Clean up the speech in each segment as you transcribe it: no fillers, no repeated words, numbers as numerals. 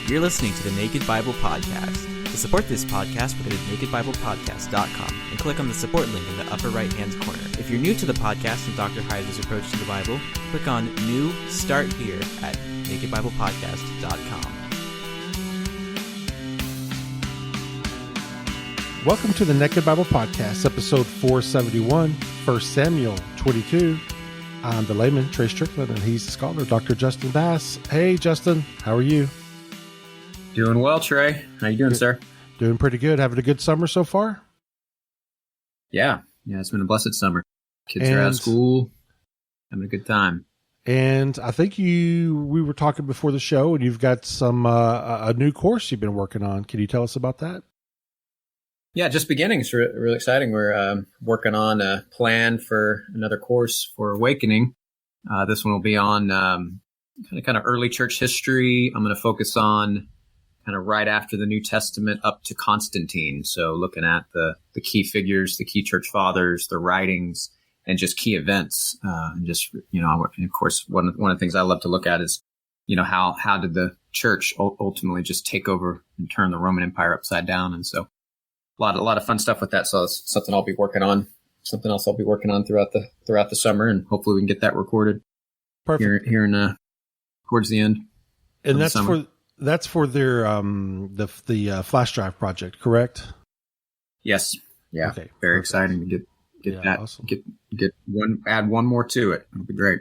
You're listening to the Naked Bible Podcast. To support this podcast, go to nakedbiblepodcast.com and click on the support link in the upper right-hand corner. If you're new to the podcast and Dr. Heiser's approach to the Bible, click on New Start Here at nakedbiblepodcast.com. Welcome to the Naked Bible Podcast, episode 471, 1 Samuel 22. I'm the layman, Trace Strickland, and he's the scholar, Dr. Justin Bass. Hey, Justin, how are you? Doing well, Trey. How you doing, sir? Doing pretty good. Having a good summer so far? Yeah, it's been a blessed summer. Kids are out of school, having a good time. And I think we were talking before the show, and you've got some a new course you've been working on. Can you tell us about that? Yeah, just beginning. It's really exciting. We're working on a plan for another course for Awakening. This one will be on kind of early church history. I'm going to focus on kind of right after the New Testament up to Constantine. So looking at the key figures, the key church fathers, the writings, and just key events. And just, of course, one of the things I love to look at is, how did the church ultimately just take over and turn the Roman Empire upside down? And so a lot of fun stuff with that. So it's something I'll be working on. Something else I'll be working on throughout the summer, and hopefully we can get that recorded. Perfect. Here in towards the end. And that's for their the flash drive project, correct? Yes. Yeah. Okay. Very exciting to get that. Awesome. Add one more to it. It'll be great.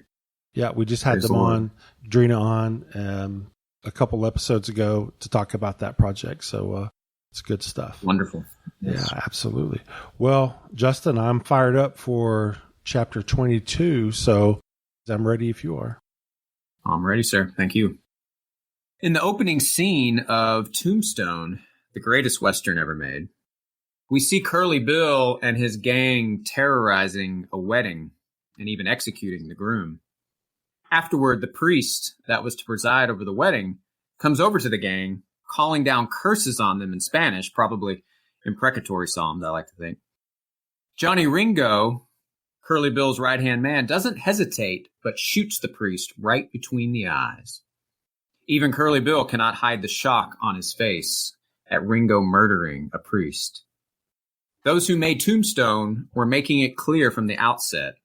Yeah, we just had them on, Drina on a couple episodes ago to talk about that project. So it's good stuff. Wonderful. Yes. Yeah, absolutely. Well, Justin, I'm fired up for chapter 22, so I'm ready if you are. I'm ready, sir. Thank you. In the opening scene of Tombstone, the greatest Western ever made, we see Curly Bill and his gang terrorizing a wedding and even executing the groom. Afterward, the priest that was to preside over the wedding comes over to the gang, calling down curses on them in Spanish, probably imprecatory psalms, I like to think. Johnny Ringo, Curly Bill's right-hand man, doesn't hesitate, but shoots the priest right between the eyes. Even Curly Bill cannot hide the shock on his face at Ringo murdering a priest. Those who made Tombstone were making it clear from the outset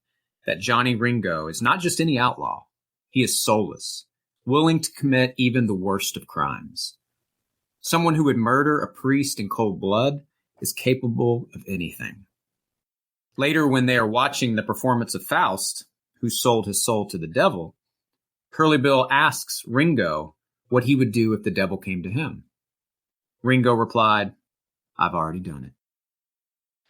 that Johnny Ringo is not just any outlaw. He is soulless, willing to commit even the worst of crimes. Someone who would murder a priest in cold blood is capable of anything. Later, when they are watching the performance of Faust, who sold his soul to the devil, Curly Bill asks Ringo what he would do if the devil came to him. Ringo replied, "I've already done it."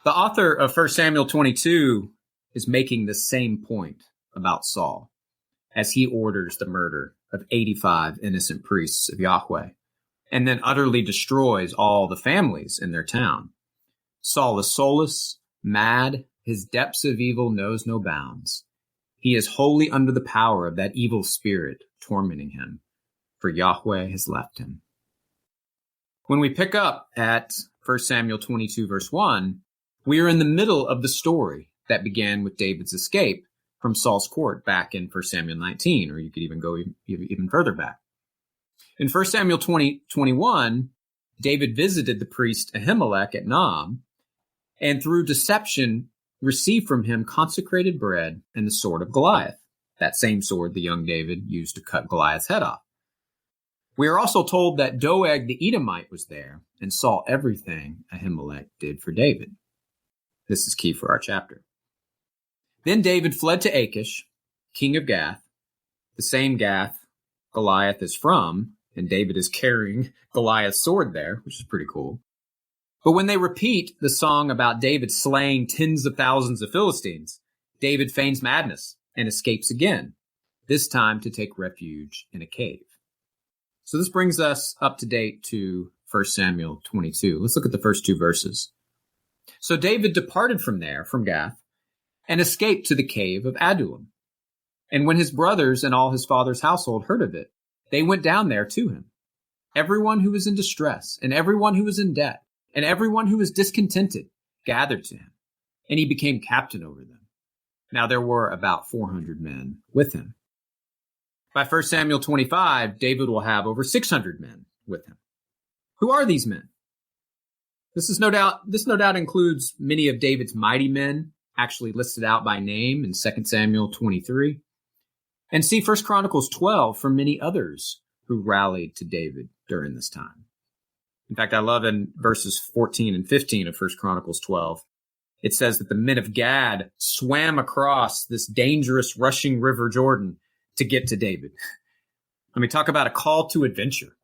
The author of 1 Samuel 22 is making the same point about Saul as he orders the murder of 85 innocent priests of Yahweh, and then utterly destroys all the families in their town. Saul is soulless, mad, his depths of evil knows no bounds. He is wholly under the power of that evil spirit tormenting him, for Yahweh has left him. When we pick up at 1 Samuel 22, verse 1, we are in the middle of the story that began with David's escape from Saul's court back in 1 Samuel 19, or you could even go even further back. In 1 Samuel 21, David visited the priest Ahimelech at Nob, and through deception received from him consecrated bread and the sword of Goliath, that same sword the young David used to cut Goliath's head off. We are also told that Doeg the Edomite was there and saw everything Ahimelech did for David. This is key for our chapter. Then David fled to Achish, king of Gath, the same Gath Goliath is from, and David is carrying Goliath's sword there, which is pretty cool. But when they repeat the song about David slaying tens of thousands of Philistines, David feigns madness and escapes again, this time to take refuge in a cave. So this brings us up to date to 1 Samuel 22. Let's look at the first two verses. So David departed from there, from Gath, and escaped to the cave of Adullam. And when his brothers and all his father's household heard of it, they went down there to him. Everyone who was in distress, and everyone who was in debt, and everyone who was discontented gathered to him, and he became captain over them. Now there were about 400 men with him. By 1 Samuel 25, David will have over 600 men, with him. Who are these men? This no doubt includes many of David's mighty men, actually listed out by name in 2 Samuel 23. And see 1 Chronicles 12 for many others who rallied to David during this time. In fact, I love in verses 14 and 15 of 1 Chronicles 12, it says that the men of Gad swam across this dangerous rushing river Jordan to get to David. I mean, talk about a call to adventure.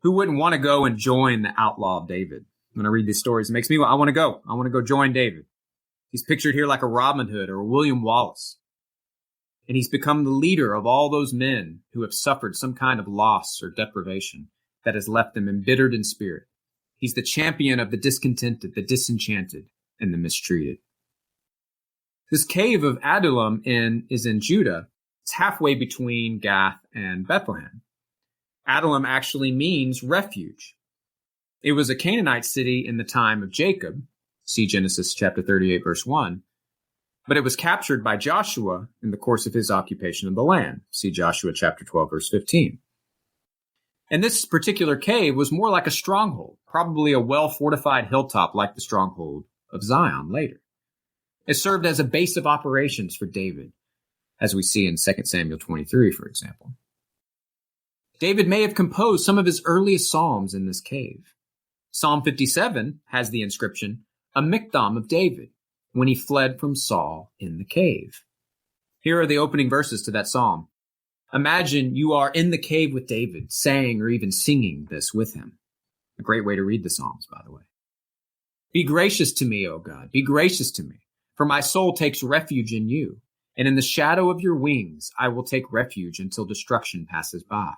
Who wouldn't want to go and join the outlaw of David? When I read these stories, it makes me, I want to go. I want to go join David. He's pictured here like a Robin Hood or a William Wallace. And he's become the leader of all those men who have suffered some kind of loss or deprivation that has left them embittered in spirit. He's the champion of the discontented, the disenchanted, and the mistreated. This cave of Adullam is in Judah. It's halfway between Gath and Bethlehem. Adullam actually means refuge. It was a Canaanite city in the time of Jacob. See Genesis chapter 38, verse 1. But it was captured by Joshua in the course of his occupation of the land. See Joshua chapter 12, verse 15. And this particular cave was more like a stronghold, probably a well-fortified hilltop like the stronghold of Zion later. It served as a base of operations for David, as we see in 2 Samuel 23, for example. David may have composed some of his earliest psalms in this cave. Psalm 57 has the inscription, a miktam of David, when he fled from Saul in the cave. Here are the opening verses to that psalm. Imagine you are in the cave with David, saying or even singing this with him. A great way to read the Psalms, by the way. Be gracious to me, O God, be gracious to me, for my soul takes refuge in you, and in the shadow of your wings I will take refuge until destruction passes by.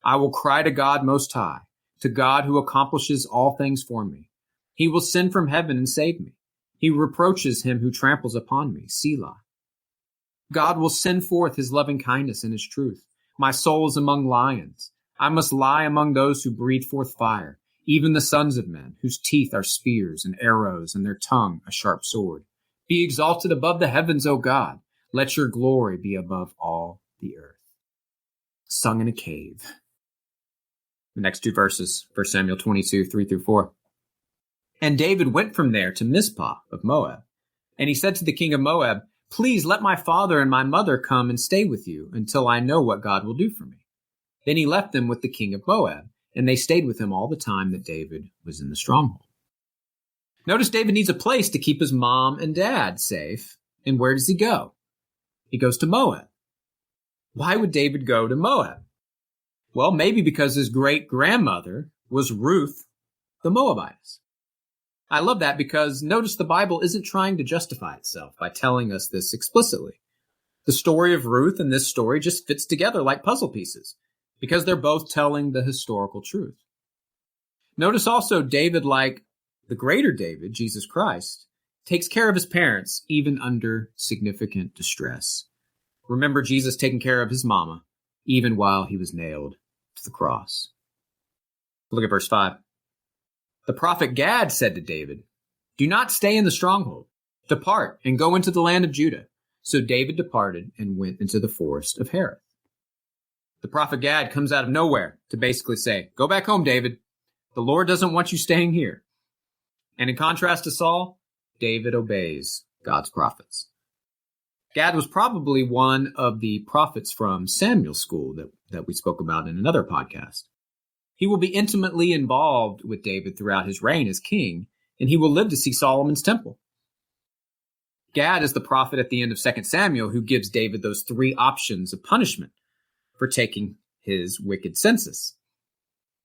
I will cry to God Most High, to God who accomplishes all things for me. He will send from heaven and save me. He reproaches him who tramples upon me, Selah. God will send forth his loving kindness and his truth. My soul is among lions. I must lie among those who breathe forth fire, even the sons of men, whose teeth are spears and arrows, and their tongue a sharp sword. Be exalted above the heavens, O God. Let your glory be above all the earth. Sung in a cave. The next two verses, 1 Samuel 22, 3 through 4. And David went from there to Mizpah of Moab. And he said to the king of Moab, please let my father and my mother come and stay with you until I know what God will do for me. Then he left them with the king of Moab, and they stayed with him all the time that David was in the stronghold. Notice David needs a place to keep his mom and dad safe. And where does he go? He goes to Moab. Why would David go to Moab? Well, maybe because his great-grandmother was Ruth the Moabitess. I love that because notice the Bible isn't trying to justify itself by telling us this explicitly. The story of Ruth and this story just fits together like puzzle pieces because they're both telling the historical truth. Notice also David, like the greater David, Jesus Christ, takes care of his parents even under significant distress. Remember Jesus taking care of his mama even while he was nailed to the cross. Look at verse 5. The prophet Gad said to David, do not stay in the stronghold. Depart and go into the land of Judah. So David departed and went into the forest of Hereth. The prophet Gad comes out of nowhere to basically say, go back home, David. The Lord doesn't want you staying here. And in contrast to Saul, David obeys God's prophets. Gad was probably one of the prophets from Samuel's school that we spoke about in another podcast. He will be intimately involved with David throughout his reign as king, and he will live to see Solomon's temple. Gad is the prophet at the end of 2 Samuel who gives David those three options of punishment for taking his wicked census.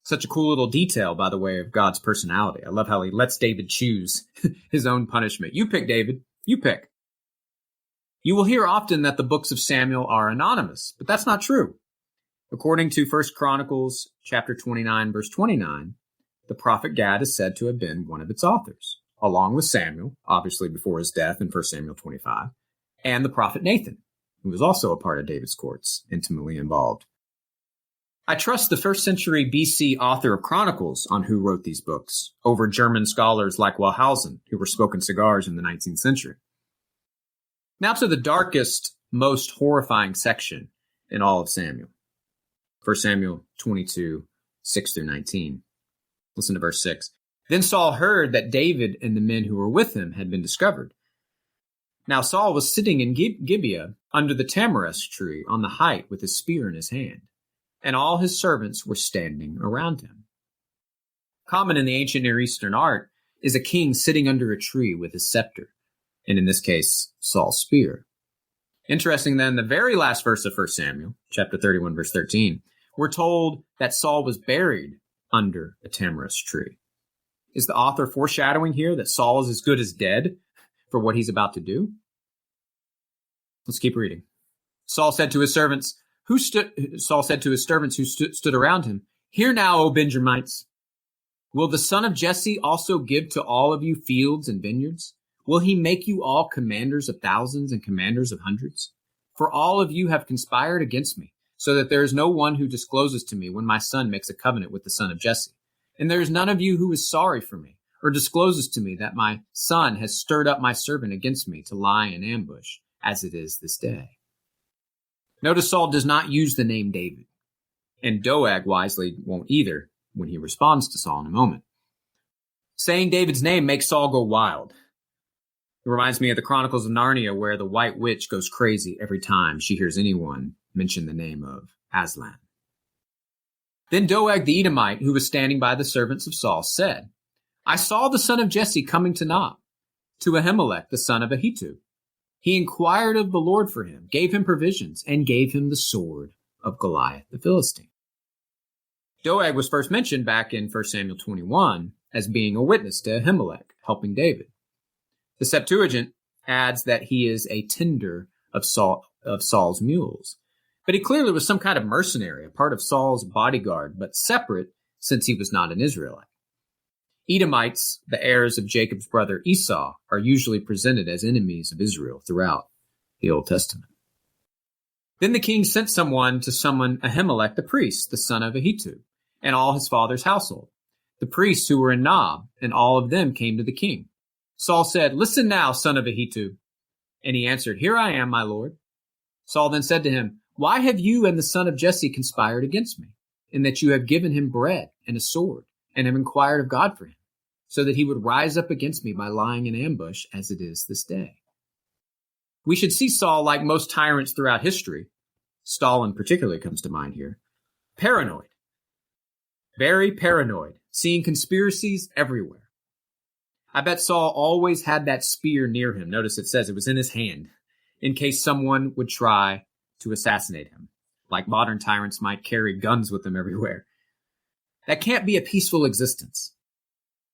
Such a cool little detail, by the way, of God's personality. I love how he lets David choose his own punishment. You pick, David. You pick. You will hear often that the books of Samuel are anonymous, but that's not true. According to 1 Chronicles chapter 29, verse 29, the prophet Gad is said to have been one of its authors, along with Samuel, obviously before his death in 1 Samuel 25, and the prophet Nathan, who was also a part of David's courts, intimately involved. I trust the first century BC author of Chronicles on who wrote these books over German scholars like Wellhausen, who were smoking cigars in the 19th century. Now to the darkest, most horrifying section in all of Samuel. 1 Samuel 22, 6 through 19. Listen to verse 6. Then Saul heard that David and the men who were with him had been discovered. Now Saul was sitting in Gibeah under the tamarisk tree on the height with his spear in his hand, and all his servants were standing around him. Common in the ancient Near Eastern art is a king sitting under a tree with his scepter, and in this case, Saul's spear. Interesting then, the very last verse of 1 Samuel, chapter 31, verse 13, we're told that Saul was buried under a tamarisk tree. Is the author foreshadowing here that Saul is as good as dead for what he's about to do? Let's keep reading. Saul said to his servants who stood around him, "Hear now, O Benjamites. Will the son of Jesse also give to all of you fields and vineyards? Will he make you all commanders of thousands and commanders of hundreds? For all of you have conspired against me, so that there is no one who discloses to me when my son makes a covenant with the son of Jesse. And there is none of you who is sorry for me, or discloses to me that my son has stirred up my servant against me to lie in ambush, as it is this day." Notice Saul does not use the name David, and Doeg wisely won't either when he responds to Saul in a moment. Saying David's name makes Saul go wild. It reminds me of the Chronicles of Narnia, where the White Witch goes crazy every time she hears anyone mention the name of Aslan. Then Doeg the Edomite, who was standing by the servants of Saul, said, "I saw the son of Jesse coming to Nob, to Ahimelech the son of Ahitub. He inquired of the Lord for him, gave him provisions, and gave him the sword of Goliath the Philistine." Doeg was first mentioned back in 1 Samuel 21 as being a witness to Ahimelech, helping David. The Septuagint adds that he is a tender of Saul's mules. But he clearly was some kind of mercenary, a part of Saul's bodyguard, but separate since he was not an Israelite. Edomites, the heirs of Jacob's brother Esau, are usually presented as enemies of Israel throughout the Old Testament. Then the king sent someone to summon Ahimelech the priest, the son of Ahitub, and all his father's household, the priests who were in Nob, and all of them came to the king. Saul said, "Listen now, son of Ahitub." And he answered, "Here I am, my lord." Saul then said to him, "Why have you and the son of Jesse conspired against me, in that you have given him bread and a sword, and have inquired of God for him, so that he would rise up against me by lying in ambush, as it is this day?" We should see Saul like most tyrants throughout history. Stalin particularly comes to mind here. Paranoid. Very paranoid, seeing conspiracies everywhere. I bet Saul always had that spear near him. Notice it says it was in his hand, in case someone would try to assassinate him, like modern tyrants might carry guns with them everywhere. That can't be a peaceful existence.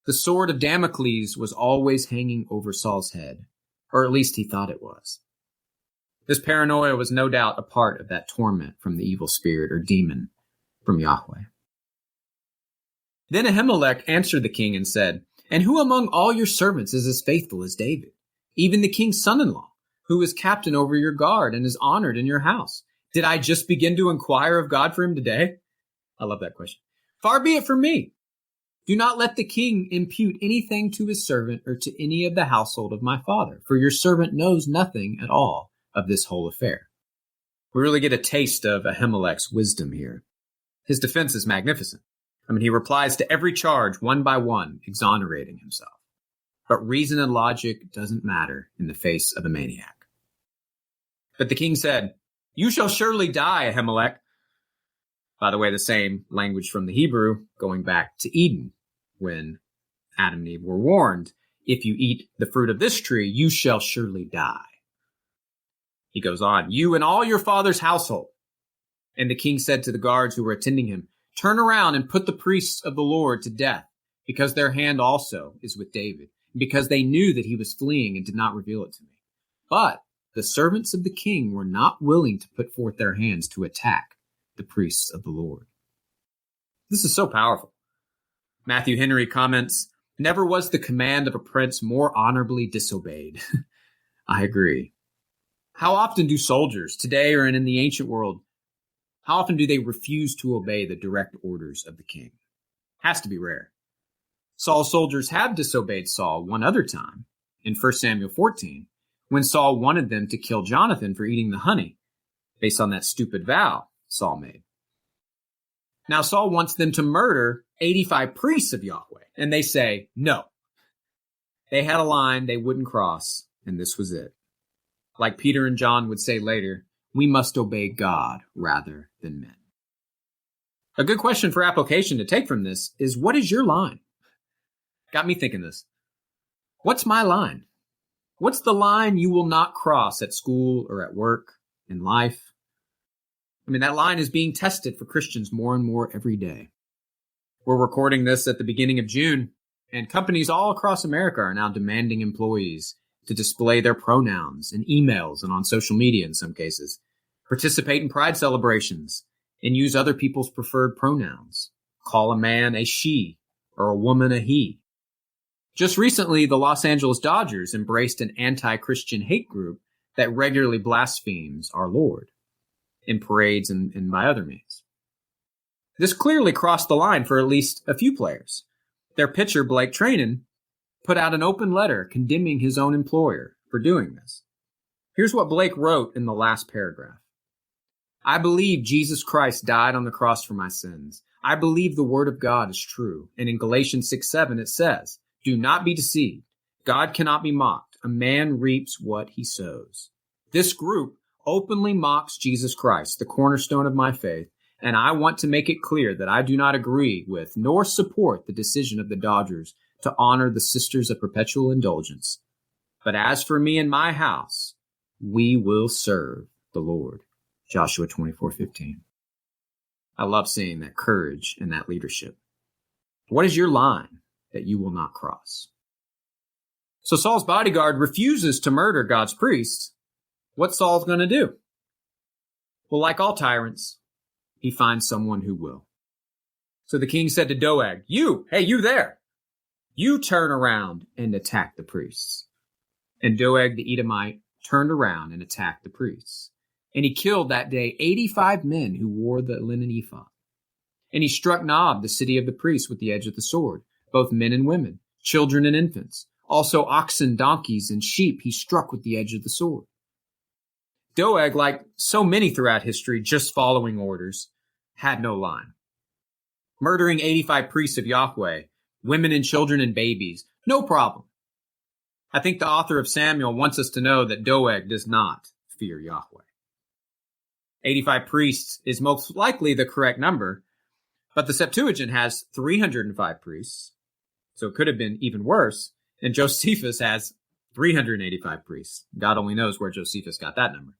The sword of Damocles was always hanging over Saul's head, or at least he thought it was. This paranoia was no doubt a part of that torment from the evil spirit or demon from Yahweh. Then Ahimelech answered the king and said, "And who among all your servants is as faithful as David, even the king's son-in-law, who is captain over your guard and is honored in your house? Did I just begin to inquire of God for him today?" I love that question. "Far be it from me. Do not let the king impute anything to his servant or to any of the household of my father, for your servant knows nothing at all of this whole affair." We really get a taste of Ahimelech's wisdom here. His defense is magnificent. He replies to every charge one by one, exonerating himself. But reason and logic doesn't matter in the face of a maniac. But the king said, "You shall surely die, Ahimelech." By the way, the same language from the Hebrew, going back to Eden, when Adam and Eve were warned, "If you eat the fruit of this tree, you shall surely die." He goes on, "You and all your father's household." And the king said to the guards who were attending him, "Turn around and put the priests of the Lord to death, because their hand also is with David, and because they knew that he was fleeing and did not reveal it to me." But the servants of the king were not willing to put forth their hands to attack the priests of the Lord. This is so powerful. Matthew Henry comments, "Never was the command of a prince more honorably disobeyed." I agree. How often do soldiers today or in the ancient world, how often do they refuse to obey the direct orders of the king? Has to be rare. Saul's soldiers have disobeyed Saul one other time in 1 Samuel 14, when Saul wanted them to kill Jonathan for eating the honey, based on that stupid vow Saul made. Now Saul wants them to murder 85 priests of Yahweh, and they say no. They had a line they wouldn't cross, and this was it. Like Peter and John would say later, we must obey God rather than men. A good question for application to take from this is, what is your line? Got me thinking this. What's my line? What's the line you will not cross at school or at work, in life? I mean, that line is being tested for Christians more and more every day. We're recording this at the beginning of June, and companies all across America are now demanding employees to display their pronouns in emails and on social media in some cases, participate in pride celebrations, and use other people's preferred pronouns. Call a man a she or a woman a he. Just recently, the Los Angeles Dodgers embraced an anti-Christian hate group that regularly blasphemes our Lord in parades and by other means. This clearly crossed the line for at least a few players. Their pitcher, Blake Trainen, put out an open letter condemning his own employer for doing this. Here's what Blake wrote in the last paragraph. I believe Jesus Christ died on the cross for my sins. I believe the word of God is true. And in Galatians 6:7 it says, do not be deceived. God cannot be mocked. A man reaps what he sows. This group openly mocks Jesus Christ, the cornerstone of my faith, and I want to make it clear that I do not agree with nor support the decision of the Dodgers to honor the Sisters of Perpetual Indulgence. But as for me and my house, we will serve the Lord. Joshua 24:15. I love seeing that courage and that leadership. What is your line that you will not cross? So Saul's bodyguard refuses to murder God's priests. What's Saul going to do? Well, like all tyrants, he finds someone who will. So the king said to Doeg, you there, you turn around and attack the priests. And Doeg the Edomite turned around and attacked the priests. And he killed that day 85 men who wore the linen ephod. And he struck Nob, the city of the priests, with the edge of the sword, both men and women, children and infants. Also oxen, donkeys, and sheep he struck with the edge of the sword. Doeg, like so many throughout history, just following orders, had no line. Murdering 85 priests of Yahweh, women and children and babies, no problem. I think the author of Samuel wants us to know that Doeg does not fear Yahweh. 85 priests is most likely the correct number, but the Septuagint has 305 priests, so it could have been even worse, and Josephus has 385 priests. God only knows where Josephus got that number.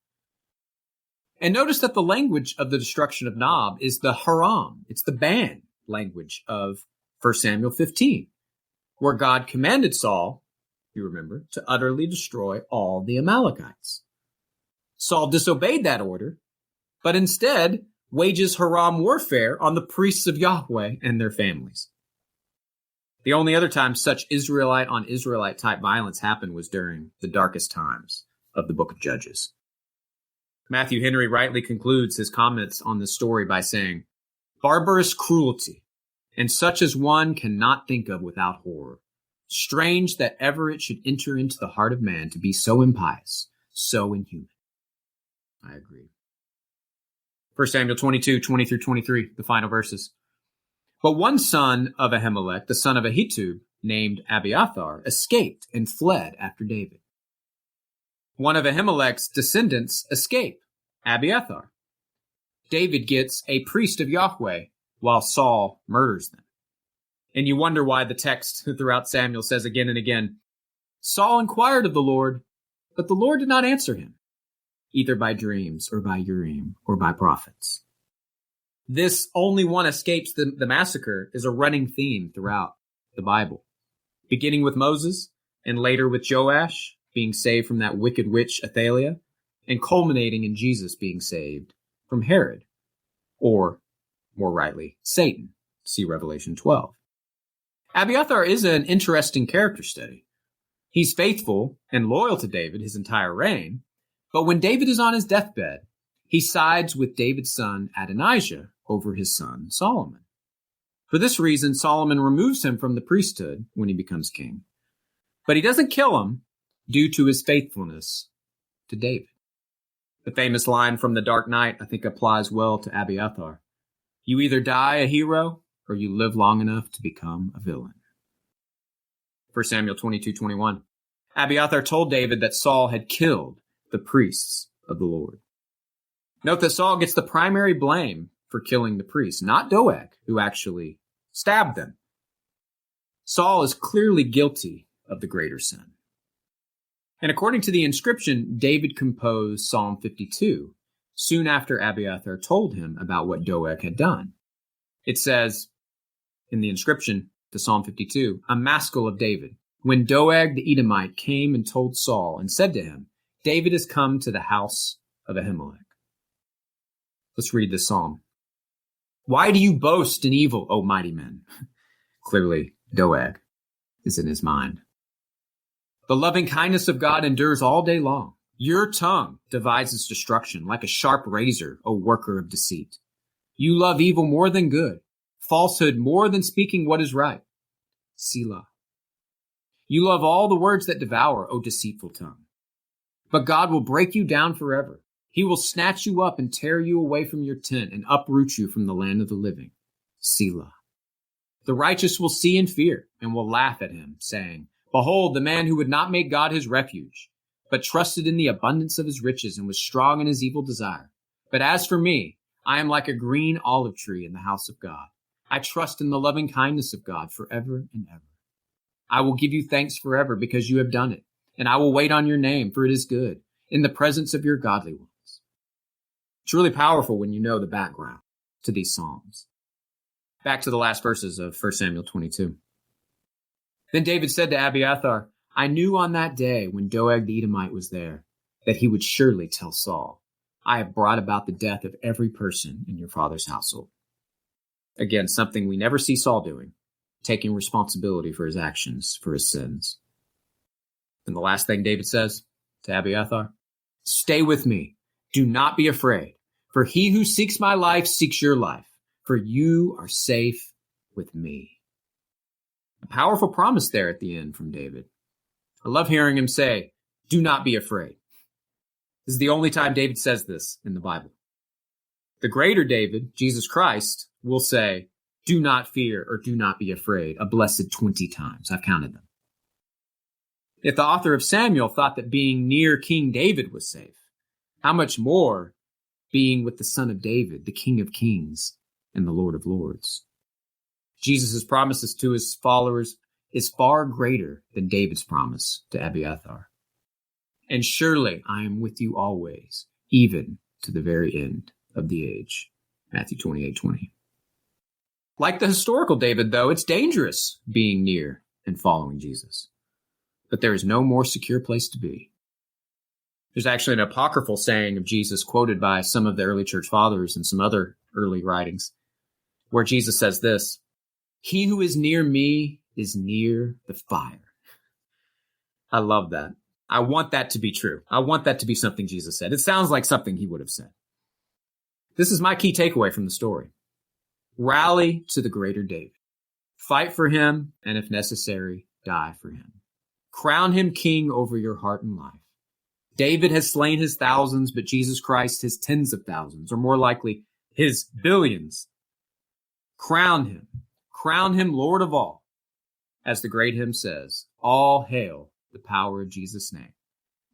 And notice that the language of the destruction of Nob is the haram. It's the ban language of 1 Samuel 15, where God commanded Saul, you remember, to utterly destroy all the Amalekites. Saul disobeyed that order, but instead wages haram warfare on the priests of Yahweh and their families. The only other time such Israelite on Israelite type violence happened was during the darkest times of the book of Judges. Matthew Henry rightly concludes his comments on this story by saying, barbarous cruelty, and such as one cannot think of without horror. Strange that ever it should enter into the heart of man to be so impious, so inhuman. I agree. 1 Samuel 22, 20-23, the final verses. But one son of Ahimelech, the son of Ahitub, named Abiathar, escaped and fled after David. One of Ahimelech's descendants escape, Abiathar. David gets a priest of Yahweh while Saul murders them. And you wonder why the text throughout Samuel says again and again, Saul inquired of the Lord, but the Lord did not answer him, either by dreams or by Urim or by prophets. This only one escapes the massacre is a running theme throughout the Bible, beginning with Moses and later with Joash being saved from that wicked witch Athaliah, and culminating in Jesus being saved from Herod, or, more rightly, Satan. See Revelation 12. Abiathar is an interesting character study. He's faithful and loyal to David his entire reign, but when David is on his deathbed, he sides with David's son Adonijah over his son Solomon. For this reason, Solomon removes him from the priesthood when he becomes king. But he doesn't kill him due to his faithfulness to David. The famous line from The Dark Knight, I think, applies well to Abiathar. You either die a hero or you live long enough to become a villain. 1 Samuel 22:21. Abiathar told David that Saul had killed the priests of the Lord. Note that Saul gets the primary blame for killing the priests, not Doeg, who actually stabbed them. Saul is clearly guilty of the greater sin. And according to the inscription, David composed Psalm 52 soon after Abiathar told him about what Doeg had done. It says in the inscription to Psalm 52, a maskil of David. When Doeg the Edomite came and told Saul and said to him, David has come to the house of Ahimelech. Let's read this psalm. Why do you boast in evil, O mighty men? Clearly, Doeg is in his mind. The loving kindness of God endures all day long. Your tongue devises destruction like a sharp razor, O worker of deceit. You love evil more than good, falsehood more than speaking what is right. Selah. You love all the words that devour, O deceitful tongue. But God will break you down forever. He will snatch you up and tear you away from your tent and uproot you from the land of the living. Selah. The righteous will see and fear and will laugh at him, saying, Behold, the man who would not make God his refuge, but trusted in the abundance of his riches and was strong in his evil desire. But as for me, I am like a green olive tree in the house of God. I trust in the loving kindness of God forever and ever. I will give you thanks forever because you have done it, and I will wait on your name, for it is good, in the presence of your godly ones. It's really powerful when you know the background to these psalms. Back to the last verses of 1 Samuel 22. Then David said to Abiathar, I knew on that day when Doeg the Edomite was there that he would surely tell Saul, I have brought about the death of every person in your father's household. Again, something we never see Saul doing, taking responsibility for his actions, for his sins. And the last thing David says to Abiathar, stay with me. Do not be afraid, for he who seeks my life seeks your life, for you are safe with me. A powerful promise there at the end from David. I love hearing him say, do not be afraid. This is the only time David says this in the Bible. The greater David, Jesus Christ, will say, do not fear or do not be afraid, a blessed 20 times. I've counted them. If the author of Samuel thought that being near King David was safe, how much more being with the Son of David, the King of Kings and the Lord of Lords? Jesus' promises to his followers is far greater than David's promise to Abiathar. And surely I am with you always, even to the very end of the age. Matthew 28:20. Like the historical David, though, it's dangerous being near and following Jesus. But there is no more secure place to be. There's actually an apocryphal saying of Jesus quoted by some of the early church fathers and some other early writings, where Jesus says this, he who is near me is near the fire. I love that. I want that to be true. I want that to be something Jesus said. It sounds like something he would have said. This is my key takeaway from the story. Rally to the greater David. Fight for him, and if necessary, die for him. Crown him king over your heart and life. David has slain his thousands, but Jesus Christ his tens of thousands, or more likely, his billions. Crown him Lord of all. As the great hymn says, all hail the power of Jesus' name.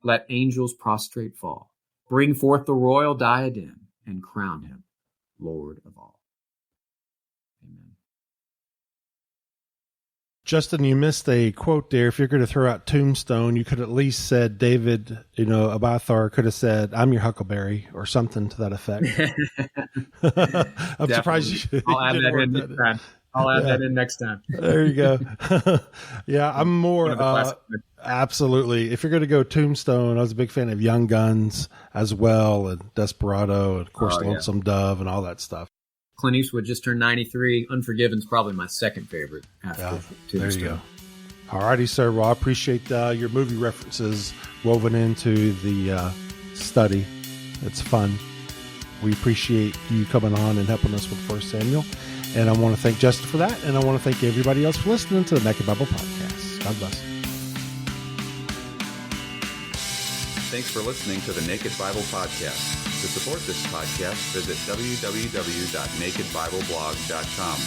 Let angels prostrate fall. Bring forth the royal diadem and crown him Lord of all. Amen. Justin, you missed a quote there. If you're going to throw out tombstone, you could at least said David, Abiathar could have said, I'm your huckleberry or something to that effect. I'm surprised you I'll add that in next time. I'll add that in next time. There you go. Yeah, I'm more, absolutely. If you're going to go tombstone, I was a big fan of Young Guns as well, and Desperado, and of course, Lonesome Dove and all that stuff. Clint Eastwood just turned 93. Unforgiven's probably my second favorite after Tombstone. There you go. All righty, sir. Well, I appreciate your movie references woven into the study. It's fun. We appreciate you coming on and helping us with 1 Samuel. And I want to thank Justin for that. And I want to thank everybody else for listening to the Naked Bible Podcast. God bless. Thanks for listening to the Naked Bible Podcast. To support this podcast, visit www.nakedbibleblog.com.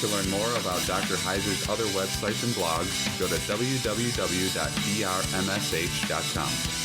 To learn more about Dr. Heiser's other websites and blogs, go to www.drmsh.com.